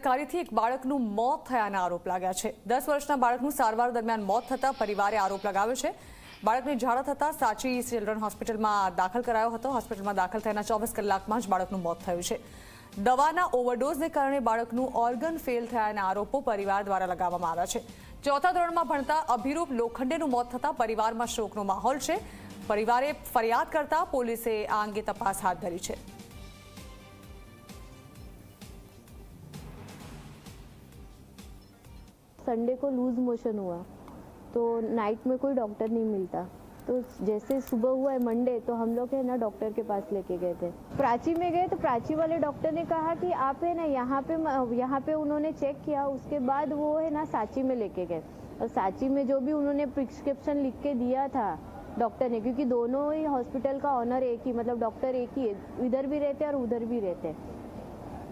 બેદરકારીથી એક બાળકનું મોત થયાના આરોપ લાગ્યા છે। 10 વર્ષના બાળકનું સારવાર દરમિયાન મોત થતા પરિવારે આરોપ લગાવ્યો છે। બાળકને ઝાડા થતા સાચી ચિલ્ડ્રન હોસ્પિટલમાં દાખલ કરાયો હતો। હોસ્પિટલમાં દાખલ થયાના 24 કલાકમાં જ બાળકનું મોત થયું છે। દવાના ઓવરડોઝને કારણે બાળકનું ઓર્ગન ફેલ થયાના આરોપો પરિવાર દ્વારા લગાવવામાં આવ્યા છે। ચોથા ધોરણમાં ભણતા અભિરૂપ લોખંડેનું મોત થતા પરિવારમાં શોકનો માહોલ છે। પરિવારે ફરિયાદ કરતા પોલીસે આ અંગે તપાસ હાથ ધરી છે। संडे को लूज मोशन हुआ तो नाइट में कोई डॉक्टर नहीं मिलता, तो जैसे सुबह हुआ है मंडे तो हम लोग है ना डॉक्टर के पास लेके गए थे। प्राची में गए तो प्राची वाले डॉक्टर ने कहा कि आप है ना यहाँ पे उन्होंने चेक किया, उसके बाद वो है ना सांची में लेके गए। और सांची में जो भी उन्होंने प्रिस्क्रिप्शन लिख के दिया था डॉक्टर ने, क्योंकि दोनों ही हॉस्पिटल का ऑनर एक ही, मतलब डॉक्टर एक ही है, इधर भी रहते और उधर भी रहते,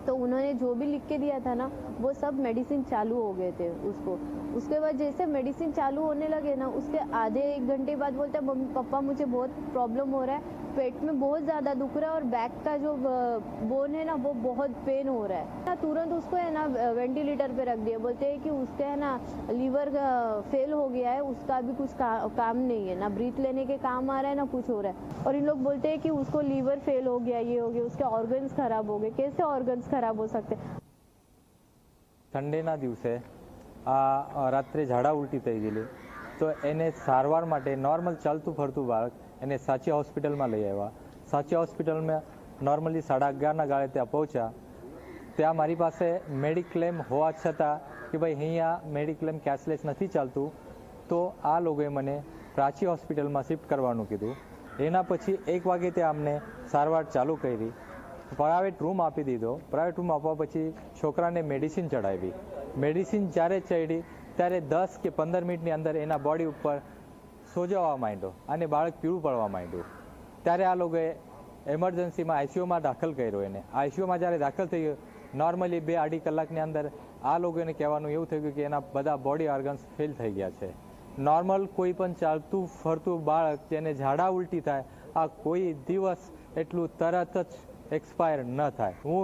तो उन्होंने जो भी लिख के दिया था ना वो सब मेडिसिन चालू हो गए थे उसको। उसके बाद जैसे मेडिसिन चालू होने लगे ना, उसके आधे एक घंटे बाद बोलते हैं मम्मी पापा मुझे बहुत प्रॉब्लम हो रहा है, पेट में बहुत ज़्यादा दुख रहा है और बैक का जो बोन है ना वो बहुत पेन हो रहा है ना। तुरंत उसको है ना वेंटिलेटर पे रख दिया, बोलते हैं कि उसका है ना लीवर फेल हो गया है, उसका भी कुछ काम नहीं है, ना ब्रीथ लेने के काम आ रहा है ना कुछ हो रहा है। और इन लोग बोलते हैं कि उसको लीवर फेल हो गया, ये हो गया, उसके ऑर्गन्स खराब हो गए। कैसे ऑर्गन्स खराब हो सकते? संडेना दिवसे आ रात्रे झाड़ा उल्टी थई गेली, तो एने सारवार माटे नॉर्मल चालतुं फरतुं बाळक एने साची होस्पिटल में लई आव्या। साची होस्पिटल में नॉर्मली 11:30 गाळे त्यां पहोंच्या। त्यां मारी पासे मेडिक्लेम होवा छतां कि भाई अहींया मेडिक्लेम कैशलेस नथी चालतुं, तो आ लोकोए मने प्राची होस्पिटल में शिफ्ट करवानुं कीधुं। एना पछी 1 वागे त्यां अमने सारवार चालू करी, प्राइवेट रूम आपी दीधो। प्राइवेट रूम आपवा पछी छोकराने मेडिसिन चढ़ावी। मेडिसिन ज्यारे चढ़ी त्यारे 10 के 15 मिनिटनी अंदर एना बॉडी उपर सोजा आववा मांड्यो अने बाळक पीळुं पड़वा मांड्युं। त्यारे आ लोकोए एमरजन्सी में आईसीयू में दाखल कर्यो। एने आईसीयू में ज्यारे दाखल थयो नॉर्मली 2-2.5 कलाकनी अंदर आ लोकोने कहेवानुं एवुं थयुं कि एना बधा बॉडी ऑर्गन्स फेल थई गया छे। नॉर्मल कोई पण चालतुं फरतुं बाळक जेने झाड़ा उल्टी थाय आ कोई दिवस एटलुं तरत ज एक्सपायर न थाय। हूँ